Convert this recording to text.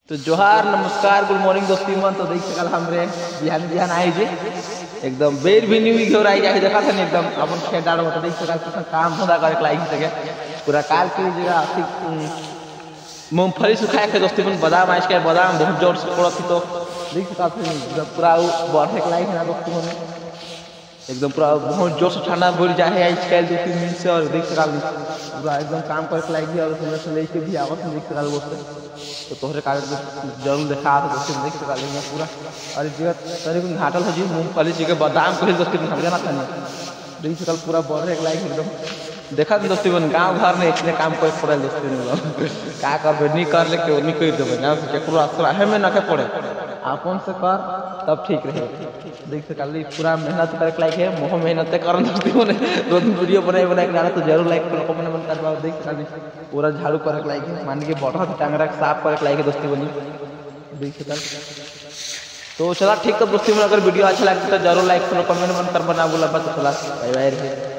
तो जोहार नमस्कार गुड मॉर्निंग दोस्ती मन तो देख सकल हमरे बिहान बिहान आई जे एकदम बेर भी न्यू घेर आई जाए देखा था एकदम अपन खेत डाल होता देख सकल कितना काम धंधा करे लाइक सके पूरा काल की जगह मूंगफली सुखाए के दोस्ती मन बादाम आज के बादाम बहुत जोर से पड़ा थी तो देख सकल पूरा बढ़े लाइक है ना दोस्ती मन एकदम पूरा बहुत जोर से ठंडा बोल जाए आज कल 2-3 दिन से और देख सकल पूरा एकदम काम करके लाइक और सुबह से लेके भी आवत देख सकल बोलते तो तोहरे कागज जरूर देखा तो दोस्तों देख सकल पूरा और जगह तरे को घाटल हो जी मूंगफली जी के बादाम को दोस्तों घाट जाना था देख सकल पूरा बढ़े लाइक एकदम देखा दोस्ती बन गाँव घर में इतने काम करे पड़े दोस्ती क्या करबे नहीं कर ले क्यों नहीं कर देवे ना केकरो आश्रय में न के पड़े अपन से कर तब ठीक रहे देख सकल पूरा मेहनत करे लाइक है मोह मेहनत कर दोस्ती बने रोज वीडियो बनाए बनाए के डाला तो जरूर लाइक करो कमेंट मन करवा देख सकल पूरा झाड़ू करे लाइक है मान के बॉटल टांगरा साफ करे लाइक है दोस्ती बनी देख सकल तो चला ठीक है दोस्ती में अगर वीडियो अच्छा लगे तो जरूर लाइक करो कमेंट मन कर बना बोला बस चला बाय बाय।